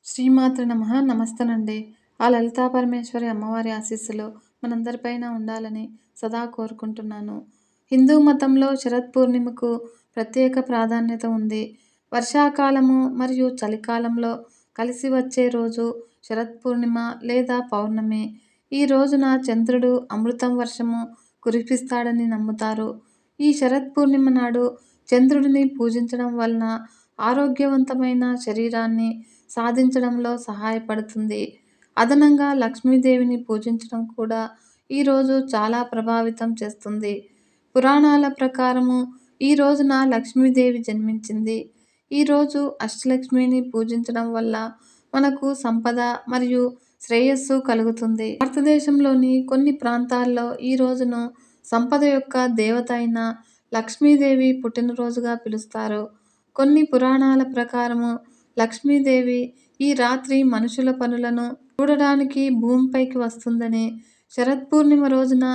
శ్రీమాత్ర నమః. నమస్తేనండి. ఆ లలితా పరమేశ్వరి అమ్మవారి ఆశీస్సులు మనందరిపైన ఉండాలని సదా కోరుకుంటున్నాను. హిందూ మతంలో శరత్ పూర్ణిమకు ప్రత్యేక ప్రాధాన్యత ఉంది. వర్షాకాలము మరియు చలికాలంలో కలిసి వచ్చే రోజు శరత్ పూర్ణిమ లేదా పౌర్ణమి. ఈ రోజున చంద్రుడు అమృతం వర్షము కురిపిస్తాడని నమ్ముతారు. ఈ శరత్ పూర్ణిమ నాడు చంద్రుడిని పూజించడం వలన ఆరోగ్యవంతమైన శరీరాన్ని సాధించడంలో సహాయపడుతుంది. అదనంగా లక్ష్మీదేవిని పూజించడం కూడా ఈరోజు చాలా ప్రభావితం చేస్తుంది. పురాణాల ప్రకారము ఈ రోజున లక్ష్మీదేవి జన్మించింది. ఈరోజు అష్టలక్ష్మిని పూజించడం వల్ల మనకు సంపద మరియు శ్రేయస్సు కలుగుతుంది. భారతదేశంలోని కొన్ని ప్రాంతాల్లో ఈ రోజును సంపద యొక్క దేవత అయిన లక్ష్మీదేవి పుట్టినరోజుగా పిలుస్తారు. కొన్ని పురాణాల ప్రకారము లక్ష్మీదేవి ఈ రాత్రి మనుషుల పనులను చూడడానికి భూమిపైకి వస్తుందని, శరత్ పూర్ణిమ రోజున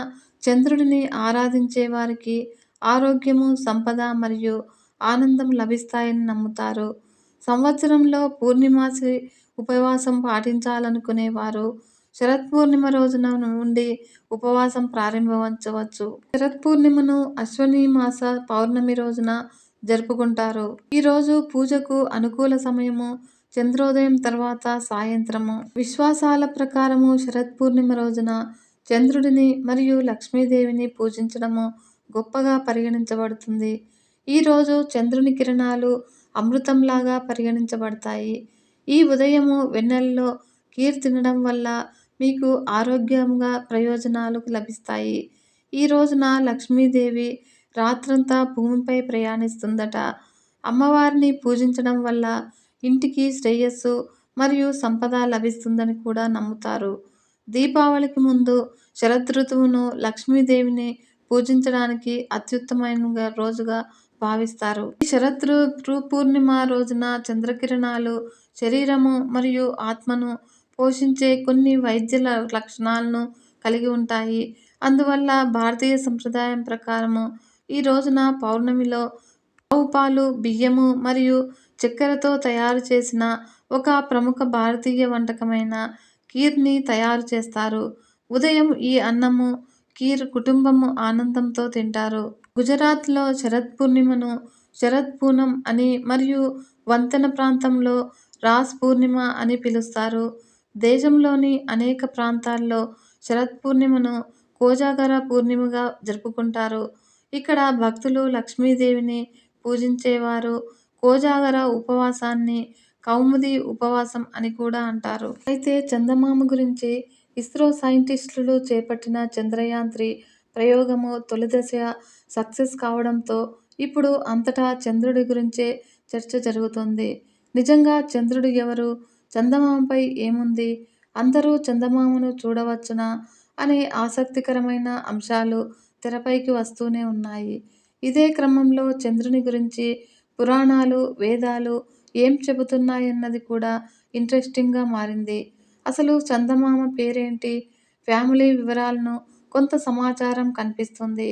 చంద్రుడిని ఆరాధించే వారికి ఆరోగ్యము, సంపద మరియు ఆనందం లభిస్తాయని నమ్ముతారు. సంవత్సరంలో పూర్ణిమాసి ఉపవాసం పాటించాలనుకునేవారు శరత్ పూర్ణిమ రోజున నుండి ఉపవాసం ప్రారంభించవచ్చు. శరత్ పూర్ణిమను అశ్వని మాస పౌర్ణమి రోజున జరుపుకుంటారు. ఈరోజు పూజకు అనుకూల సమయము చంద్రోదయం తర్వాత సాయంత్రము. విశ్వాసాల ప్రకారము శరత్ పూర్ణిమ రోజున చంద్రుడిని మరియు లక్ష్మీదేవిని పూజించడము గొప్పగా పరిగణించబడుతుంది. ఈరోజు చంద్రుని కిరణాలు అమృతంలాగా పరిగణించబడతాయి. ఈ ఉదయము వెన్నెలలో కీర్ తినడం వల్ల మీకు ఆరోగ్యంగా ప్రయోజనాలు లభిస్తాయి. ఈ రోజున లక్ష్మీదేవి రాత్రంతా భూమిపై ప్రయాణిస్తుందట. అమ్మవారిని పూజించడం వల్ల ఇంటికి శ్రేయస్సు మరియు సంపద లభిస్తుందని కూడా నమ్ముతారు. దీపావళికి ముందు శరదృతువును లక్ష్మీదేవిని పూజించడానికి అత్యుత్తమైన రోజుగా భావిస్తారు. ఈ శరదృతు పూర్ణిమ రోజున చంద్రకిరణాలు శరీరము మరియు ఆత్మను పోషించే కొన్ని వైద్య లక్షణాలను కలిగి ఉంటాయి. అందువల్ల భారతీయ సంప్రదాయం ప్రకారము ఈ రోజున పౌర్ణమిలో ఆవు పాలు, బియ్యము మరియు చక్కెరతో తయారు చేసిన ఒక ప్రముఖ భారతీయ వంటకమైన కీర్ని తయారు చేస్తారు. ఉదయం ఈ అన్నము, కీర్ కుటుంబము ఆనందంతో తింటారు. గుజరాత్లో శరత్ పూర్ణిమను శరద్ పూనం అని మరియు వంతెన ప్రాంతంలో రాస్ పూర్ణిమ అని పిలుస్తారు. దేశంలోని అనేక ప్రాంతాల్లో శరత్ పూర్ణిమను కోజాగర పూర్ణిమగా జరుపుకుంటారు. ఇక్కడ భక్తులు లక్ష్మీదేవిని పూజించేవారు కోజాగర ఉపవాసాన్ని కౌముది ఉపవాసం అని కూడా అంటారు. అయితే చందమామ గురించి ఇస్రో సైంటిస్టులు చేపట్టిన చంద్రయాన్-3 ప్రయోగము తొలి దశ సక్సెస్ కావడంతో ఇప్పుడు అంతటా చంద్రుడి గురించే చర్చ జరుగుతోంది. నిజంగా చంద్రుడు ఎవరు? చందమామపై ఏముంది? అందరూ చందమామను చూడవచ్చునా అనే ఆసక్తికరమైన అంశాలు తెరపైకి వస్తూనే ఉన్నాయి. ఇదే క్రమంలో చంద్రుని గురించి పురాణాలు, వేదాలు ఏం చెబుతున్నాయన్నది కూడా ఇంట్రెస్టింగ్గా మారింది. అసలు చందమామ పేరేంటి? ఫ్యామిలీ వివరాలను కొంత సమాచారం కనిపిస్తుంది.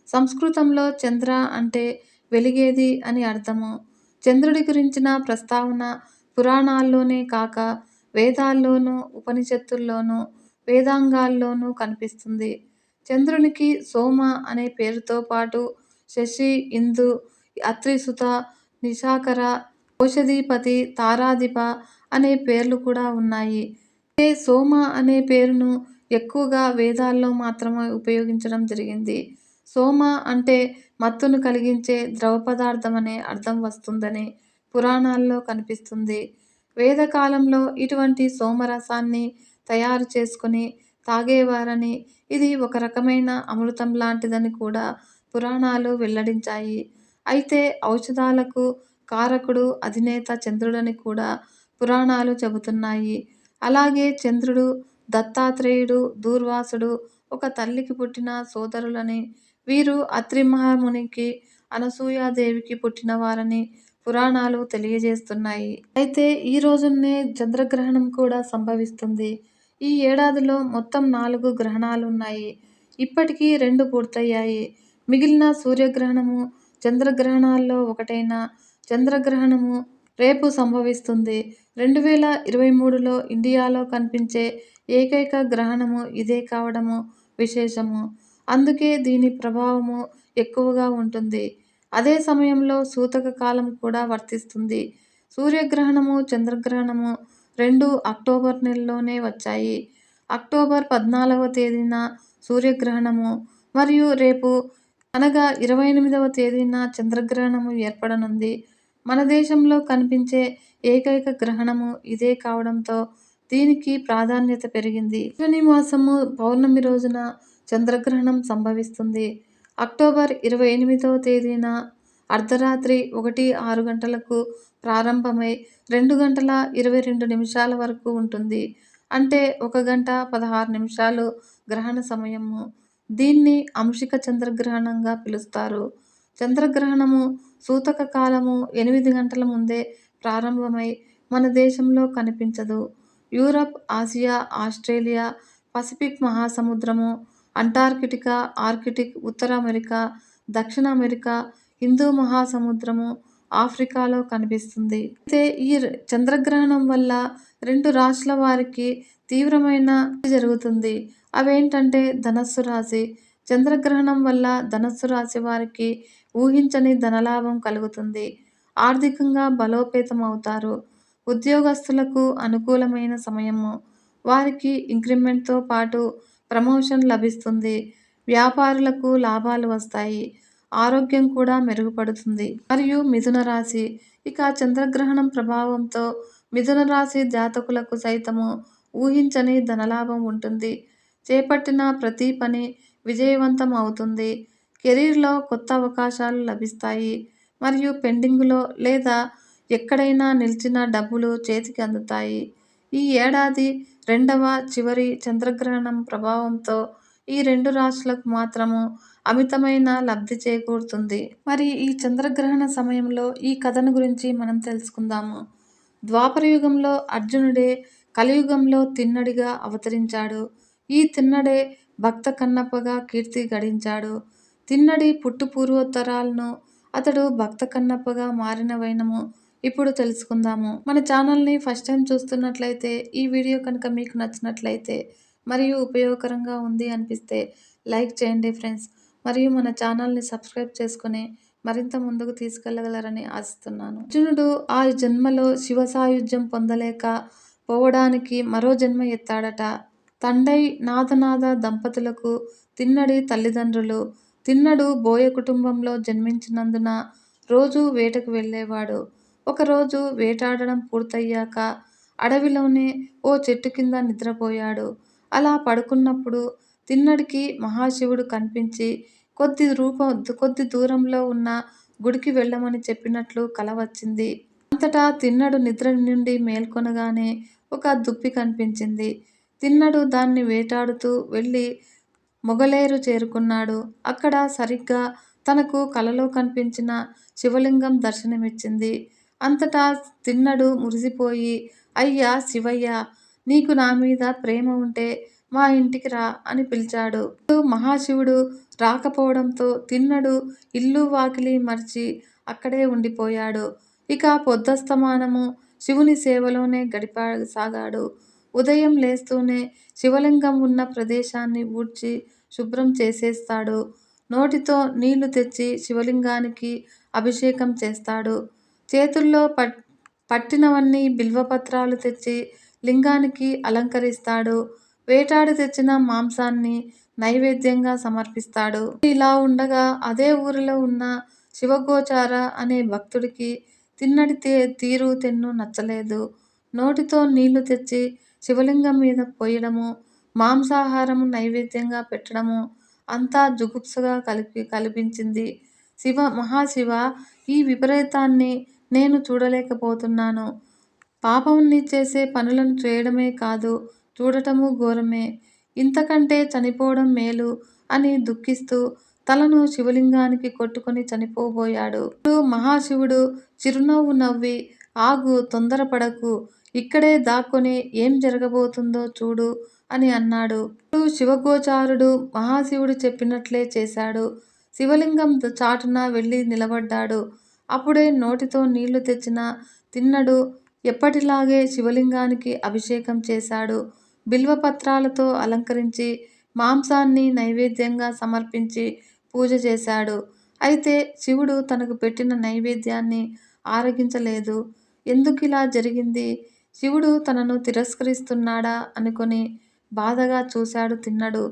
సంస్కృతంలో చంద్ర అంటే వెలిగేది అని అర్థము. చంద్రుడి గురించిన ప్రస్తావన పురాణాల్లోనే కాక వేదాల్లోనూ, ఉపనిషత్తుల్లోనూ, వేదాంగాల్లోనూ కనిపిస్తుంది. చంద్రునికి సోమ అనే పేరుతో పాటు శశి, ఇందు, అత్రిసుత, నిశాకర, ఓషధీపతి, తారాధిప అనే పేర్లు కూడా ఉన్నాయి. అయితే సోమ అనే పేరును ఎక్కువగా వేదాల్లో మాత్రమే ఉపయోగించడం జరిగింది. సోమ అంటే మత్తును కలిగించే ద్రవ పదార్థం అనే అర్థం వస్తుందని పురాణాల్లో కనిపిస్తుంది. వేదకాలంలో ఇటువంటి సోమరసాన్ని తయారు చేసుకొని తాగేవారని, ఇది ఒక రకమైన అమృతం లాంటిదని కూడా పురాణాలు వెల్లడించాయి. అయితే ఔషధాలకు కారకుడు, అధినేత చంద్రుడని కూడా పురాణాలు చెబుతున్నాయి. అలాగే చంద్రుడు, దత్తాత్రేయుడు, దూర్వాసుడు ఒక తల్లికి పుట్టిన సోదరులని, వీరు అత్రి మహామునికి, అనసూయాదేవికి పుట్టినవారని పురాణాలు తెలియజేస్తున్నాయి. అయితే ఈ రోజునే చంద్రగ్రహణం కూడా సంభవిస్తుంది. ఈ ఏడాదిలో మొత్తం 4 గ్రహణాలున్నాయి. ఇప్పటికీ 2 పూర్తయ్యాయి. మిగిలిన సూర్యగ్రహణము, చంద్రగ్రహణాల్లో ఒకటైన చంద్రగ్రహణము రేపు సంభవిస్తుంది. 2023లో ఇండియాలో కనిపించే ఏకైక గ్రహణము ఇదే కావడము విశేషము. అందుకే దీని ప్రభావము ఎక్కువగా ఉంటుంది. అదే సమయంలో సూతక కాలం కూడా వర్తిస్తుంది. సూర్యగ్రహణము, చంద్రగ్రహణము రెండూ అక్టోబర్ నెలలోనే వచ్చాయి. అక్టోబర్ 14వ తేదీన సూర్యగ్రహణము మరియు రేపు అనగా 28వ తేదీన చంద్రగ్రహణము ఏర్పడనుంది. మన దేశంలో కనిపించే ఏకైక గ్రహణము ఇదే కావడంతో దీనికి ప్రాధాన్యత పెరిగింది. అశ్విని మాసము పౌర్ణమి రోజున చంద్రగ్రహణం సంభవిస్తుంది. అక్టోబర్ 28వ తేదీన అర్ధరాత్రి 1:06 గంటలకు ప్రారంభమై 2 గంటల 22 నిమిషాల వరకు ఉంటుంది. అంటే 1 గంట 16 నిమిషాలు గ్రహణ సమయము. దీన్ని అంశిక చంద్రగ్రహణంగా పిలుస్తారు. చంద్రగ్రహణము సూతక కాలము 8 గంటల ముందే ప్రారంభమై మన దేశంలో కనిపించదు. యూరప్, ఆసియా, ఆస్ట్రేలియా, పసిఫిక్ మహాసముద్రము, అంటార్కిటికా, ఆర్కిటిక్, ఉత్తర అమెరికా, దక్షిణ అమెరికా, హిందూ మహాసముద్రము, ఆఫ్రికాలో కనిపిస్తుంది. అయితే ఈ చంద్రగ్రహణం వల్ల 2 రాశుల వారికి తీవ్రమైన జరుగుతుంది. అవేంటంటే ధనస్సు రాశి. చంద్రగ్రహణం వల్ల ధనస్సు రాశి వారికి ఊహించని ధనలాభం కలుగుతుంది. ఆర్థికంగా బలోపేతం అవుతారు. ఉద్యోగస్తులకు అనుకూలమైన సమయము. వారికి ఇంక్రిమెంట్తో పాటు ప్రమోషన్ లభిస్తుంది. వ్యాపారులకు లాభాలు వస్తాయి. ఆరోగ్యం కూడా మెరుగుపడుతుంది. మరియు మిథున రాశి. ఇక చంద్రగ్రహణం ప్రభావంతో మిథున రాశి జాతకులకు సైతము ఊహించని ధనలాభం ఉంటుంది. చేపట్టిన ప్రతి పని విజయవంతం అవుతుంది. కెరీర్లో కొత్త అవకాశాలు లభిస్తాయి. మరియు పెండింగులో లేదా ఎక్కడైనా నిలిచిన డబ్బులు చేతికి అందుతాయి. ఈ ఏడాది రెండవ చివరి చంద్రగ్రహణం ప్రభావంతో ఈ 2 రాశులకు మాత్రము అమితమైన లబ్ధి చేకూరుతుంది. మరి ఈ చంద్రగ్రహణ సమయంలో ఈ కథను గురించి మనం తెలుసుకుందాము. ద్వాపరయుగంలో అర్జునుడే కలియుగంలో తిన్నడిగా అవతరించాడు. ఈ తిన్నడే భక్త కన్నప్పగా కీర్తి గడించాడు. తిన్నడి పుట్టు పూర్వోత్తరాలను అతడు భక్త కన్నప్పగా మారిన వైనము ఇప్పుడు తెలుసుకుందాము. మన ఛానల్ని ఫస్ట్ టైం చూస్తున్నట్లయితే ఈ వీడియో కనుక మీకు నచ్చినట్లయితే మరియు ఉపయోగకరంగా ఉంది అనిపిస్తే లైక్ చేయండి ఫ్రెండ్స్. మరియు మన ఛానల్ని సబ్స్క్రైబ్ చేసుకుని మరింత ముందుకు తీసుకెళ్లగలరని ఆశిస్తున్నాను. అర్జునుడు ఆ జన్మలో శివ సాయుధ్యం పొందలేక పోవడానికి మరో జన్మ ఎత్తాడట. తండై నాథనాథ దంపతులకు తిన్నడి తల్లిదండ్రులు. తిన్నడు బోయ కుటుంబంలో జన్మించినందున రోజూ వేటకు వెళ్ళేవాడు. ఒకరోజు వేటాడడం పూర్తయ్యాక అడవిలోనే ఓ చెట్టు కింద నిద్రపోయాడు. అలా పడుకున్నప్పుడు తిన్నడికి మహాశివుడు కనిపించి కొద్ది దూరంలో ఉన్న గుడికి వెళ్ళమని చెప్పినట్లు కల వచ్చింది. అంతటా తిన్నడు నిద్ర నుండి మేల్కొనగానే ఒక దుప్పి కనిపించింది. తిన్నడు దాన్ని వేటాడుతూ వెళ్ళి మొగలేరు చేరుకున్నాడు. అక్కడ సరిగ్గా తనకు కలలో కనిపించిన శివలింగం దర్శనమిచ్చింది. అంతటా తిన్నడు మురిసిపోయి, అయ్యా శివయ్య, నీకు నా మీద ప్రేమ ఉంటే మా ఇంటికి రా అని పిలిచాడు. మహాశివుడు రాకపోవడంతో తిన్నడు ఇల్లు వాకిలి మరిచి అక్కడే ఉండిపోయాడు. ఇక పొద్దస్తమానము శివుని సేవలోనే గడిపసాగాడు. ఉదయం లేస్తూనే శివలింగం ఉన్న ప్రదేశాన్ని ఊడ్చి శుభ్రం చేసేస్తాడు. నోటితో నీళ్లు తెచ్చి శివలింగానికి అభిషేకం చేస్తాడు. చేతుల్లో పట్టినవన్నీ బిల్వపత్రాలు తెచ్చి లింగానికి అలంకరిస్తాడు. వేటాడి తెచ్చిన మాంసాన్ని నైవేద్యంగా సమర్పిస్తాడు. ఇలా ఉండగా అదే ఊరిలో ఉన్న శివగోచార అనే భక్తుడికి తిన్నడి తీరు తెన్ను నచ్చలేదు. నోటితో నీళ్లు తెచ్చి శివలింగం మీద పోయడము, మాంసాహారము నైవేద్యంగా పెట్టడము అంతా జుగుప్సగా కల్పించింది. మహాశివ, ఈ విపరీతాన్ని నేను చూడలేకపోతున్నాను. పాపముని చేసే పనులను చేయడమే కాదు, చూడటము ఘోరమే. ఇంతకంటే చనిపోవడం మేలు అని దుఃఖిస్తూ తలను శివలింగానికి కొట్టుకొని చనిపోబోయాడు. మహాశివుడు చిరునవ్వు నవ్వి, ఆగు, తొందరపడకు, ఇక్కడే దాక్కొని ఏం జరగబోతుందో చూడు అని అన్నాడు. శివగోచారుడు మహాశివుడు చెప్పినట్లే చేశాడు. శివలింగం చాటున వెళ్ళి నిలబడ్డాడు. అప్పుడే నోటితో నీళ్లు తెచ్చిన తిన్నడు ఎప్పటిలాగే శివలింగానికి అభిషేకం చేశాడు. బిల్వపత్రాలతో అలంకరించి మాంసాన్ని నైవేద్యంగా సమర్పించి పూజ చేశాడు. అయితే శివుడు తనకు పెట్టిన నైవేద్యాన్ని ఆరగించలేదు. ఎందుకిలా జరిగింది? శివుడు తనను తిరస్కరిస్తున్నాడా అనుకొని బాధగా చూశాడు తిన్నడు.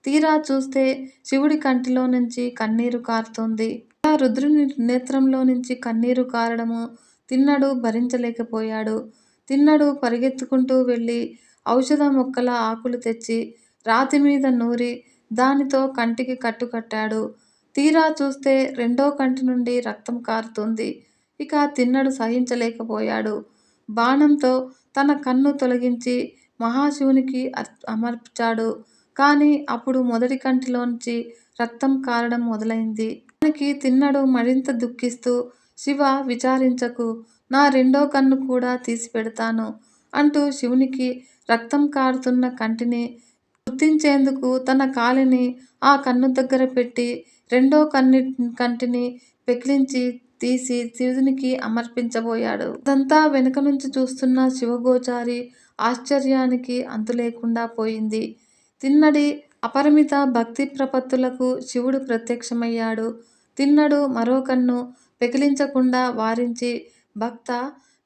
తీరా చూస్తే శివుడి కంటిలో నుంచి కన్నీరు కారుతోంది. అలా రుద్రుని నేత్రంలో నుంచి కన్నీరు కారడము తిన్నడు భరించలేకపోయాడు. తిన్నడు పరిగెత్తుకుంటూ వెళ్ళి ఔషధ మొక్కల ఆకులు తెచ్చి రాతి మీద నూరి దానితో కంటికి కట్టాడు. తీరా చూస్తే రెండో కంటి నుండి రక్తం కారుతోంది. ఇక తిన్నడు సహించలేకపోయాడు. బాణంతో తన కన్ను తొలగించి మహాశివునికి అమర్చాడు. కానీ అప్పుడు మొదటి కంటిలోంచి రక్తం కారడం మొదలైంది. దానికి తిన్నడు మరింత దుఃఖిస్తూ, శివ విచారించకు, నా రెండో కన్ను కూడా తీసిపెడతాను అంటూ శివునికి రక్తం కారుతున్న కంటిని గుర్తించేందుకు తన కాలిని ఆ కన్ను దగ్గర పెట్టి రెండో కంటిని పెకిలించి తీసి శివునికి అమర్పించబోయాడు. అదంతా వెనుక నుంచి చూస్తున్న శివగోచారి ఆశ్చర్యానికి అంతులేకుండా పోయింది. తిన్నడి అపరిమిత భక్తి ప్రపత్తులకు శివుడు ప్రత్యక్షమయ్యాడు. తిన్నడు మరో కన్ను పెకిలించకుండా వారించి, భక్తా,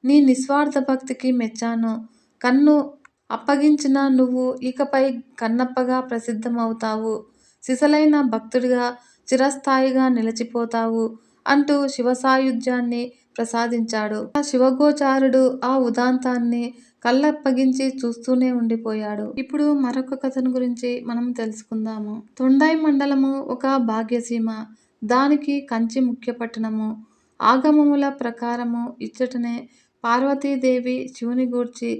నీ నిస్వార్థ భక్తికి మెచ్చాను. కన్ను అప్పగించిన నువ్వు ఇకపై కన్నప్పగా ప్రసిద్ధమవుతావు. సిసలైన భక్తుడిగా చిరస్థాయిగా నిలిచిపోతావు అంటూ శివసాయుధ్యాన్ని ప్రసాదించాడు. ఆ శివగోచారుడు ఆ ఉదాంతాన్ని కళ్ళప్పగించి చూస్తూనే ఉండిపోయాడు. ఇప్పుడు మరొక కథను గురించి మనం తెలుసుకుందాము. తొండై మండలము ఒక భాగ్యసీమ. దానికి కంచి ముఖ్య పట్టణము. ఆగమముల ప్రకారము ఇచ్చటనే పార్వతీదేవి శివుని గూర్చి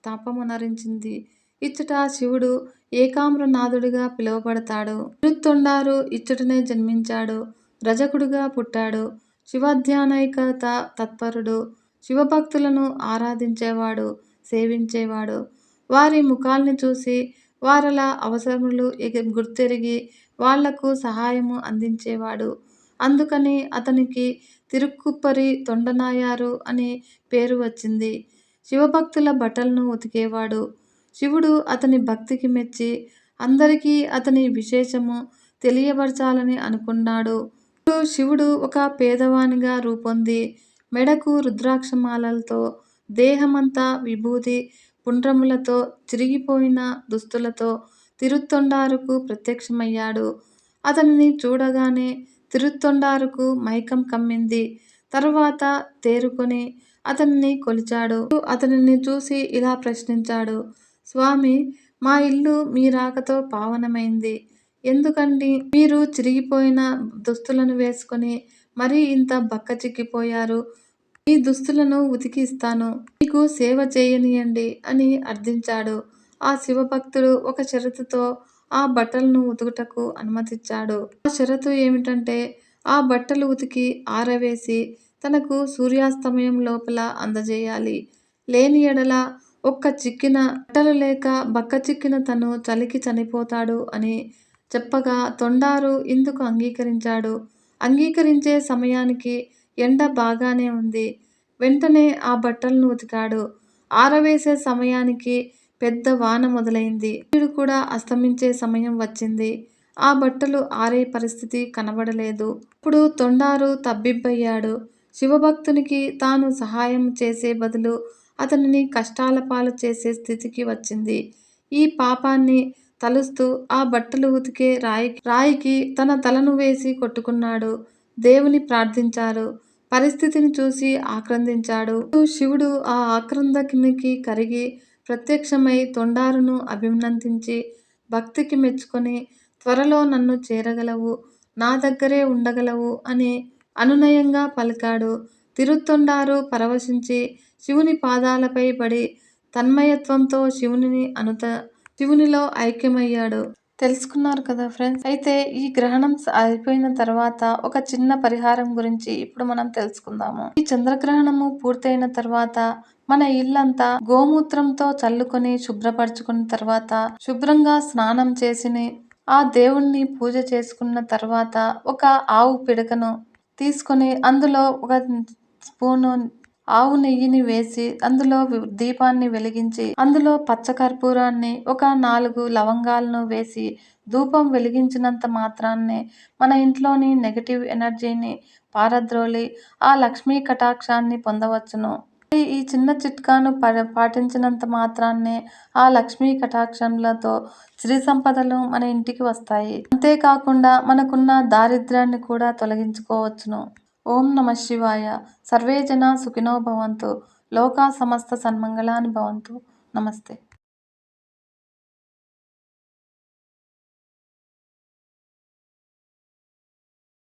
తపమునరించింది. ఇచ్చట శివుడు ఏకామ్రనాథుడిగా పిలువబడతాడు. తిరుత్తొండారు ఇచ్చటనే జన్మించాడు. రజకుడుగా పుట్టాడు. శివధ్యానైకత తత్పరుడు. శివభక్తులను ఆరాధించేవాడు, సేవించేవాడు. వారి ముఖాల్ని చూసి వారల అవసరములు గుర్తెరిగి వాళ్లకు సహాయము అందించేవాడు. అందుకని అతనికి తిరుక్కుప్పరి తొండనాయారు అని పేరు వచ్చింది. శివభక్తుల బట్టలను ఉతికేవాడు. శివుడు అతని భక్తికి మెచ్చి అందరికీ అతని విశేషము తెలియబరచాలని అనుకున్నాడు. శివుడు ఒక పేదవానిగా రూపొంది మెడకు రుద్రాక్షమాలలతో, దేహమంతా విభూది పుండ్రములతో, చిరిగిపోయిన దుస్తులతో తిరుత్తొండారుకు ప్రత్యక్షమయ్యాడు. అతనిని చూడగానే తిరుత్తొండారుకు మైకం కమ్మింది. తరువాత తేరుకొని అతనిని కొలిచాడు. అతనిని చూసి ఇలా ప్రశ్నించాడు. స్వామి, మా ఇల్లు మీ రాకతో పావనమైంది. ఎందుకండి మీరు చిరిగిపోయిన దుస్తులను వేసుకొని మరీ ఇంత బక్కచిక్కిపోయారు? ఈ దుస్తులను ఉతికి ఇస్తాను, మీకు సేవ చేయనీయండి అని అర్థించాడు. ఆ శివభక్తుడు ఒక షరతుతో ఆ బట్టలను ఉతుకుటకు అనుమతిచ్చాడు. ఆ షరతు ఏమిటంటే ఆ బట్టలు ఉతికి ఆరవేసి తనకు సూర్యాస్తమయం లోపల అందజేయాలి. లేని ఎడల ఒక్క చిక్కిన బట్టలు లేక బక్కచిక్కిన తను చలికి చనిపోతాడు అని చెప్పగా తొండారు ఇందుకు అంగీకరించాడు. అంగీకరించే సమయానికి ఎండ బాగానే ఉంది. వెంటనే ఆ బట్టలను ఉతికాడు. ఆరవేసే సమయానికి పెద్ద వాన మొదలైంది. సూర్యుడు కూడా అస్తమించే సమయం వచ్చింది. ఆ బట్టలు ఆరే పరిస్థితి కనబడలేదు. అప్పుడు తొండారు తబ్బిబ్బయ్యాడు. శివభక్తునికి తాను సహాయం చేసే బదులు అతనిని కష్టాల పాలు చేసే స్థితికి వచ్చింది. ఈ పాపాన్ని తలుస్తూ ఆ బట్టలు ఉతికే రాయికి తన తలను వేసి కొట్టుకున్నాడు. దేవుని ప్రార్థించారు. పరిస్థితిని చూసి ఆక్రందించాడు. శివుడు ఆ ఆక్రందనకి కరిగి ప్రత్యక్షమై తొండారును అభినందించి భక్తికి మెచ్చుకొని, త్వరలో నన్ను చేరగలవు, నా దగ్గరే ఉండగలవు అని అనునయంగా పలికాడు. తిరుత్తొండారు పరవశించి శివుని పాదాలపై పడి తన్మయత్వంతో శివునిలో ఐక్యమయ్యాడు. తెలుసుకున్నారు కదా ఫ్రెండ్స్. అయితే ఈ గ్రహణం అయిపోయిన తర్వాత ఒక చిన్న పరిహారం గురించి ఇప్పుడు మనం తెలుసుకుందాము. ఈ చంద్రగ్రహణము పూర్తయిన తర్వాత మన ఇల్లంతా గోమూత్రంతో చల్లుకొని శుభ్రపరచుకున్న తర్వాత, శుభ్రంగా స్నానం చేసి ఆ దేవుణ్ణి పూజ చేసుకున్న తర్వాత ఒక ఆవు పిడకను తీసుకొని అందులో ఒక స్పూను ఆవు నెయ్యిని వేసి అందులో దీపాన్ని వెలిగించి అందులో పచ్చకర్పూరాన్ని ఒక 4 లవంగాలను వేసి ధూపం వెలిగించినంత మాత్రాన్నే మన ఇంట్లోని నెగటివ్ ఎనర్జీని పారద్రోలి ఆ లక్ష్మీ కటాక్షాన్ని పొందవచ్చును. ఈ చిన్న చిట్కాను పాటించినంత మాత్రాన్నే ఆ లక్ష్మీ కటాక్షంలతో సిరి సంపదలు మన ఇంటికి వస్తాయి. అంతేకాకుండా మనకున్న దారిద్ర్యాన్ని కూడా తొలగించుకోవచ్చును. ఓం నమ శివాయ. సర్వే జనా సుఖినో భవంతు. లోకా సమస్త సన్మంగళాని భవంతు. నమస్తే.